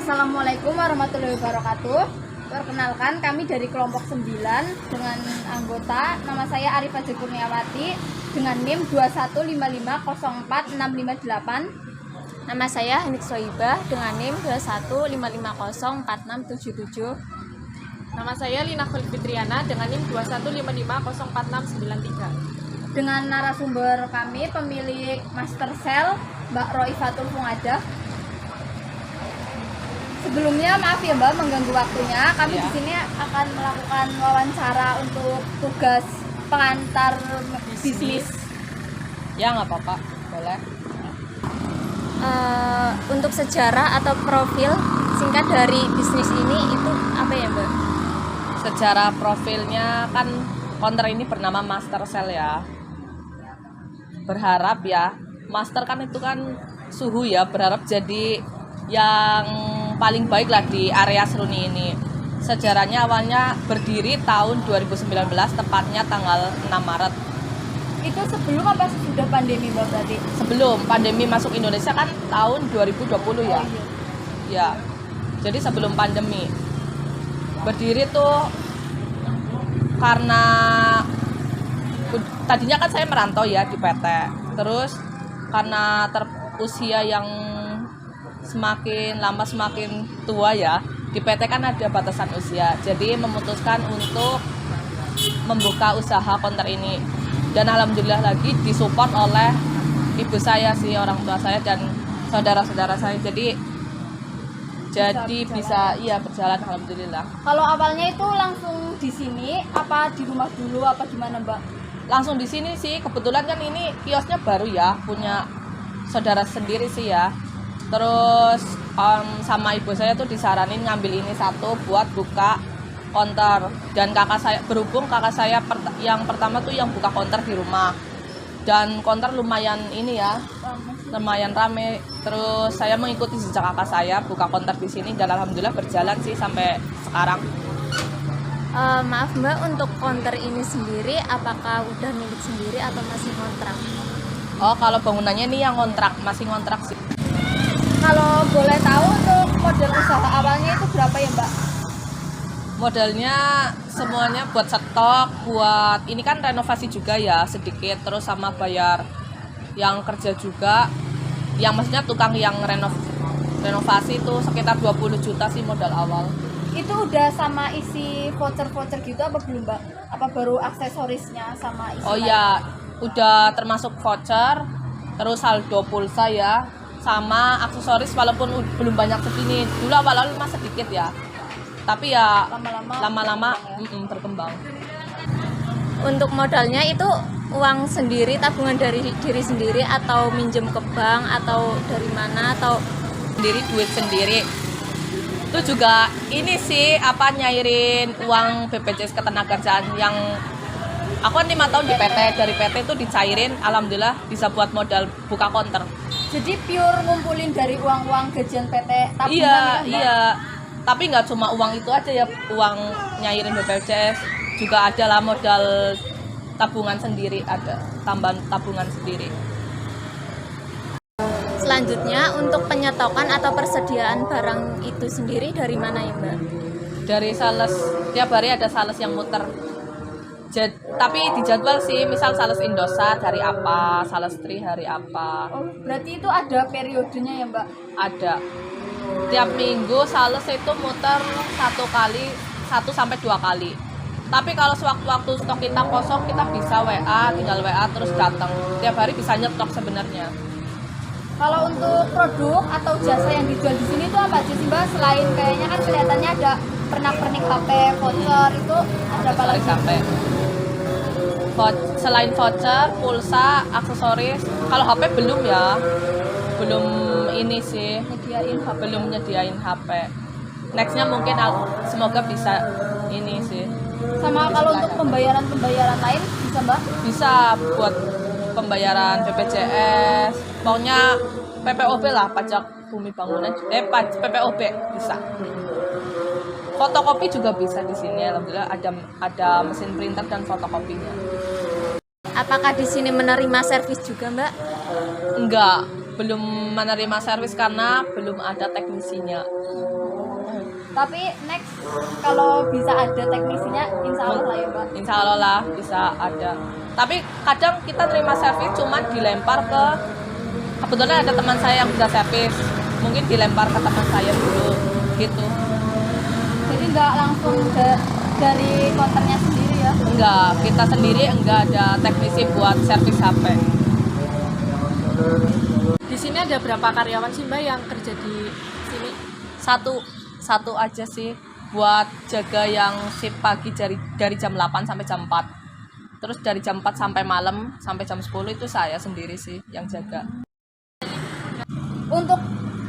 Assalamualaikum warahmatullahi wabarakatuh. Perkenalkan, kami dari kelompok 9 dengan anggota, nama saya Arifah Kurniawati dengan NIM 215504658. Nama saya Hanik Soibah dengan NIM 215504677. Nama saya Lina Fitriana dengan NIM 215504693. Dengan narasumber kami, pemilik Master Cell, Mbak Roifatul Fungadah. Sebelumnya maaf ya Mbak mengganggu waktunya. Kami di sini akan melakukan wawancara untuk tugas pengantar bisnis. Ya nggak apa-apa, boleh. Untuk sejarah atau profil singkat dari bisnis ini itu apa ya Mbak? Secara profilnya kan counter ini bernama Master Cell ya. Berharap ya, master kan itu kan suhu ya, berharap jadi yang paling baik lah di area Seruni ini. Sejarahnya awalnya berdiri tahun 2019, tepatnya tanggal 6 Maret. Itu sebelum apa sudah pandemi Mbak berarti? Sebelum pandemi masuk Indonesia kan tahun 2020 ya. Ya. Jadi sebelum pandemi. Berdiri tuh karena tadinya kan saya merantau ya di PT. Terus karena usia yang semakin lama semakin tua ya, di PT kan ada batasan usia. Jadi memutuskan untuk membuka usaha counter ini. Dan alhamdulillah lagi disupport oleh ibu saya sih, orang tua saya dan saudara-saudara saya. Jadi bisa berjalan alhamdulillah. Kalau awalnya itu langsung di sini apa di rumah dulu apa gimana Mbak? Langsung di sini sih, kebetulan kan ini kiosnya baru ya, punya saudara sendiri sih ya. Terus sama ibu saya tuh disaranin ngambil ini satu buat buka counter. Dan kakak saya, berhubung kakak saya yang pertama tuh yang buka counter di rumah. Dan counter lumayan ini ya, lumayan rame. Terus saya mengikuti jejak kakak saya buka counter di sini dan alhamdulillah berjalan sih sampai sekarang. Maaf Mbak, untuk counter ini sendiri apakah udah milik sendiri atau masih kontrak? Oh, kalau bangunannya ini yang kontrak, masih kontrak sih. Kalau boleh tahu untuk modal usaha awalnya itu berapa ya Mbak? Modalnya semuanya buat stok, buat ini kan renovasi juga ya sedikit, terus sama bayar yang kerja juga, yang maksudnya tukang yang renovasi itu sekitar 20 juta sih modal awal. Itu udah sama isi voucher-voucher gitu apa belum Mbak? Apa baru aksesorisnya sama isi? Oh iya, udah termasuk voucher, terus saldo pulsa ya, sama aksesoris walaupun belum banyak segini. Dulu awal-awal masih sedikit ya, tapi ya lama-lama berkembang. Untuk modalnya itu uang sendiri, tabungan dari diri sendiri atau minjem ke bank atau dari mana atau Duit sendiri. Itu juga ini sih nyairin uang BPJS Ketenagakerjaan yang aku kan 5 tahun di PT, dari PT itu dicairin, alhamdulillah bisa buat modal buka counter. Jadi pure ngumpulin dari uang-uang gajian PT tabungan. Iya. Tapi nggak cuma uang itu aja ya, uang nyairin BPJS juga ada lah, modal tabungan sendiri ada, tambahan tabungan sendiri. selanjutnya untuk penyetokan atau persediaan barang itu sendiri dari mana ya Mbak? Dari sales, tiap hari ada sales yang muter. Tapi dijadwal sih, misal sales Indosat hari apa, sales Tri hari apa. Oh, berarti itu ada periodenya ya Mbak? Ada. Tiap minggu sales itu muter 1 sampai 2 kali. Tapi kalau sewaktu-waktu stok kita kosong, kita bisa WA, tinggal WA terus datang. Tiap hari bisa nyetok sebenarnya. Kalau untuk produk atau jasa yang dijual di sini itu apa aja sih Mbak? Selain kayaknya kan kelihatannya ada pernak-pernik HP, voucher, itu ada apa lagi? Selain voucher, pulsa, aksesoris. Kalau HP belum ya, belum ini sih, belum nyediain HP. Nextnya mungkin semoga bisa ini sih. Sama kalau untuk pembayaran lain bisa Mbak? Bisa buat pembayaran BPJS, maunya PPOB lah, pajak bumi bangunan, PPOB bisa. Fotokopi juga bisa di sini, alhamdulillah ada mesin printer dan fotokopinya. Apakah di sini menerima servis juga Mbak? Enggak, belum menerima servis karena belum ada teknisinya. Tapi next kalau bisa ada teknisinya, insya Allah lah ya Mbak. Insya Allah lah bisa ada. Tapi kadang kita terima servis cuman dilempar ke, kebetulan ada teman saya yang bisa servis, mungkin dilempar ke teman saya dulu gitu. Jadi nggak langsung dari konternya sendiri ya? Enggak, kita sendiri enggak ada teknisi buat servis HP. Di sini ada berapa karyawan sih Mbak yang kerja di sini? Satu aja sih buat jaga yang shift pagi dari jam 8 sampai jam 4. Terus dari jam 4 sampai malam sampai jam 10 itu saya sendiri sih yang jaga. Untuk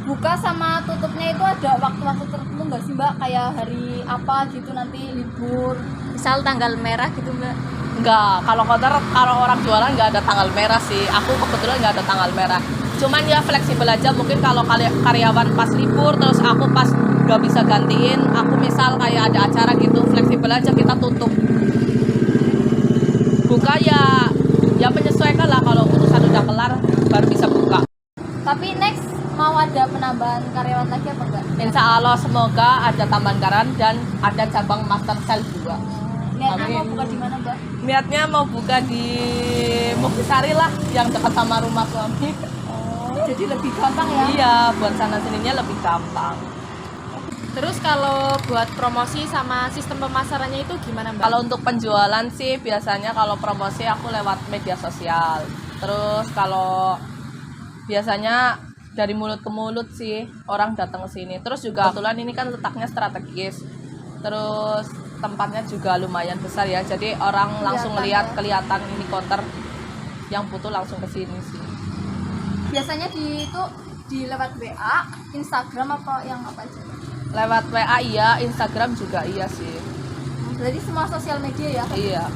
buka sama tutupnya itu ada waktu-waktu tertentu nggak sih Mbak? Kayak hari apa gitu nanti libur? Misal tanggal merah gitu Mbak. Enggak, kalau orang jualan nggak ada tanggal merah sih. Aku kebetulan nggak ada tanggal merah. Cuman ya fleksibel aja, mungkin kalau karyawan pas libur terus aku pas nggak bisa gantiin, aku misal kayak ada acara gitu, fleksibel aja kita tutup. Buka ya menyesuaikan lah, kalau urusan udah kelar baru bisa buka. Tapi next mau ada penambahan karyawan lagi apa enggak? Insya Allah semoga ada tambahan karyawan dan ada cabang master sale juga. Niatnya Amin. mau buka di mana Mbak? Niatnya mau buka di Muktisari lah, yang dekat sama rumah suami. Jadi lebih gampang ya? Iya, buat sana sininya lebih gampang. Terus kalau buat promosi sama sistem pemasarannya itu gimana Mbak? Kalau untuk penjualan sih biasanya kalau promosi aku lewat media sosial. Terus kalau biasanya dari mulut ke mulut sih orang datang ke sini. Terus juga kebetulan ini kan letaknya strategis. Terus tempatnya juga lumayan besar ya. Jadi orang langsung kelihatan ini counter yang butuh langsung ke sini sih. Biasanya di lewat WA, Instagram apa yang apa aja? Lewat WA iya, Instagram juga iya sih. Berarti semua sosial media ya? Iya.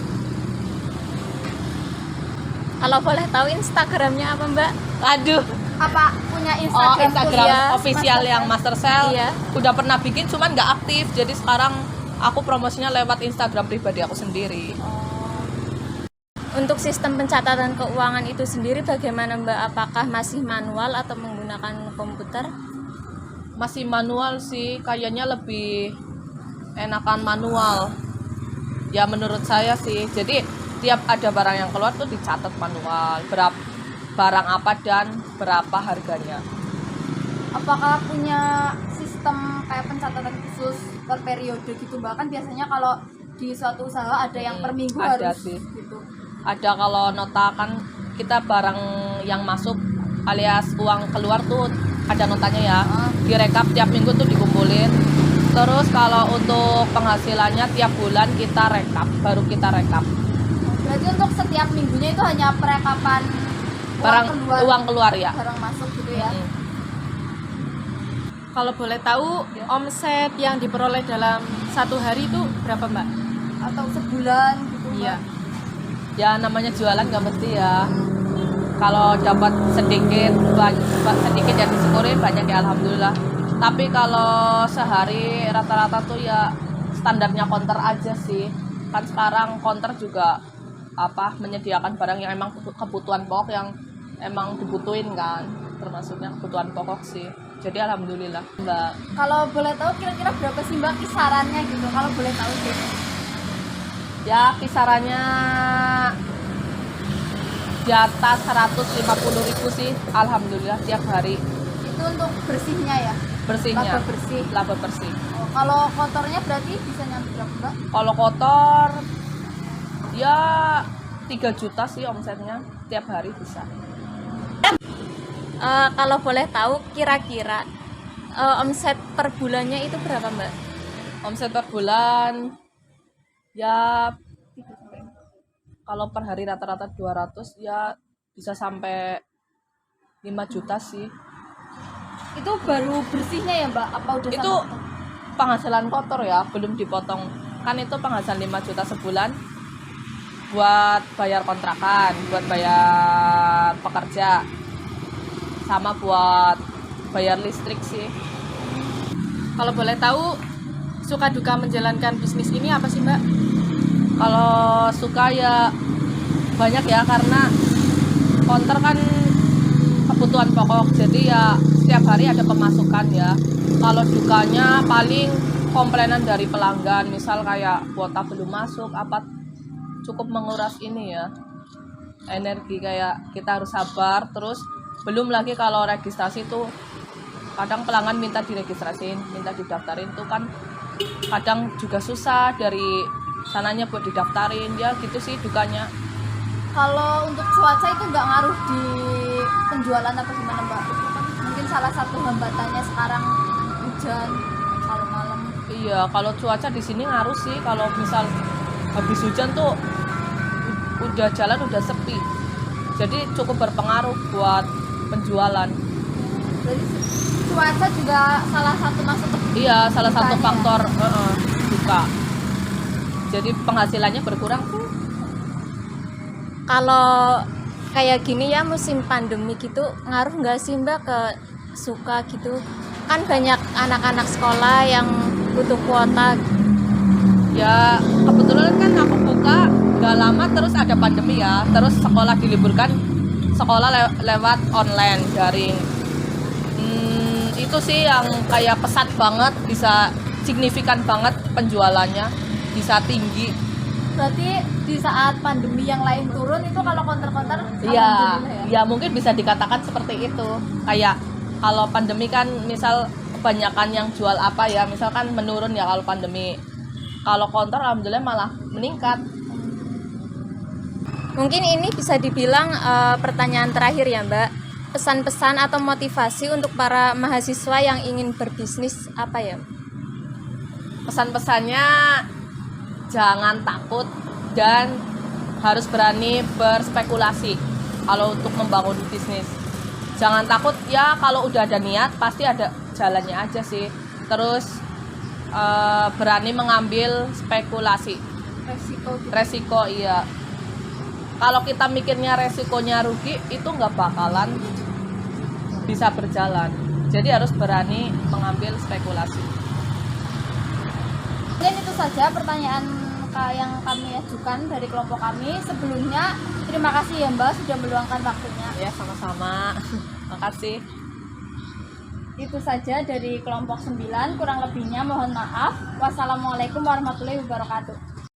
Kalau boleh tahu Instagramnya apa Mbak? Aduh. Apa punya Oh, Instagram? Instagram ya, official Master yang Sale? Master Sale. Iya. Udah pernah bikin cuman nggak aktif. Jadi sekarang aku promosinya lewat Instagram pribadi aku sendiri. Untuk sistem pencatatan keuangan itu sendiri bagaimana Mbak? Apakah masih manual atau menggunakan komputer? Masih manual sih, kayaknya lebih enakan manual. Ya menurut saya sih. Jadi tiap ada barang yang keluar tuh dicatat manual. Barang apa dan berapa harganya. Apakah punya sistem kayak pencatatan khusus per periode gitu Mbak? Kan biasanya kalau di suatu usaha ada yang per minggu ada harus sih. gitu. Ada kalau nota kan kita barang yang masuk alias uang keluar tuh ada notanya ya. Direkap tiap minggu tuh dikumpulin. Terus kalau untuk penghasilannya tiap bulan kita rekap, baru kita rekap. Berarti untuk setiap minggunya itu hanya perekapan Uang keluar ya. barang masuk gitu ya. Kalau boleh tahu omset yang diperoleh dalam satu hari itu berapa Mbak? Atau sebulan gitu Mbak? Iya. Ya namanya jualan nggak mesti ya. Kalau dapat sedikit yang disyukurin, banyak ya alhamdulillah. Tapi kalau sehari rata-rata tuh ya standarnya counter aja sih. Kan sekarang counter juga menyediakan barang yang emang kebutuhan pokok yang emang dibutuhin kan, termasuknya kebutuhan pokok sih. Jadi alhamdulillah Mbak. Kalau boleh tahu kira-kira berapa sih Mbak kisarannya gitu? Kalau boleh tahu sih. Ya kisarannya di atas 150.000 sih, alhamdulillah tiap hari. Itu untuk bersihnya ya? Bersihnya. Laba bersih. Laba bersih. Oh, kalau kotornya berarti bisa nyampe berapa Mbak? Kalau kotor ya 3 juta sih omsetnya tiap hari bisa. Kalau boleh tahu kira-kira omset per bulannya itu berapa Mbak? Omset per bulan ya kalau per hari rata-rata 200 ya bisa sampai 5 juta sih. Itu baru bersihnya ya Mbak? Apa udah Itu sama? penghasilan kotor ya, belum dipotong. Kan itu penghasilan 5 juta sebulan buat bayar kontrakan, buat bayar pekerja, sama buat bayar listrik sih. Kalau boleh tahu suka duka menjalankan bisnis ini apa sih Mbak? Kalau suka ya banyak ya, karena counter kan kebutuhan pokok, jadi ya setiap hari ada pemasukan ya. Kalau dukanya paling komplainan dari pelanggan, misal kayak kuota belum masuk, apa cukup menguras ini ya, energi, kayak kita harus sabar. Terus belum lagi kalau registrasi tuh kadang pelanggan minta diregistrasiin, minta didaftarin tuh kan kadang juga susah dari sananya buat didaftarin ya, gitu sih dukanya. Kalau untuk cuaca itu nggak ngaruh di penjualan apa gimana Mbak? Mungkin salah satu hambatannya sekarang hujan kalau malam. Iya, kalau cuaca di sini ngaruh sih. Kalau misal habis hujan tuh udah jalan udah sepi, jadi cukup berpengaruh buat penjualan. Jadi cuaca juga salah satu masuk ke Iya, salah satu dukanya. faktor duka. Jadi penghasilannya berkurang tuh. Kalau kayak gini ya musim pandemi gitu, ngaruh nggak sih Mbak ke suka gitu? Kan banyak anak-anak sekolah yang butuh kuota. Ya kebetulan kan aku buka nggak lama terus ada pandemi ya, terus sekolah diliburkan, sekolah lewat online daring. Itu sih yang kayak pesat banget, bisa signifikan banget penjualannya, bisa tinggi. Berarti di saat pandemi yang lain turun itu kalau konter-konter Iya, alhamdulillah ya mungkin bisa dikatakan seperti itu. Kayak kalau pandemi kan misal kebanyakan yang jual apa ya, misalkan menurun ya kalau pandemi. Kalau konter alhamdulillah malah meningkat. Mungkin ini bisa dibilang pertanyaan terakhir ya Mbak. Pesan-pesan atau motivasi untuk para mahasiswa yang ingin berbisnis apa ya? Pesan-pesannya jangan takut dan harus berani berspekulasi kalau untuk membangun bisnis. Jangan takut ya, kalau udah ada niat pasti ada jalannya aja sih. Terus berani mengambil spekulasi, resiko. Iya, kalau kita mikirnya resikonya rugi itu nggak bakalan bisa berjalan. Jadi harus berani mengambil spekulasi. Mungkin itu saja pertanyaan yang kami ajukan dari kelompok kami. Sebelumnya terima kasih ya Mbak sudah meluangkan waktunya. Ya, sama-sama. Makasih. Itu saja dari kelompok 9, kurang lebihnya mohon maaf. Wassalamualaikum warahmatullahi wabarakatuh.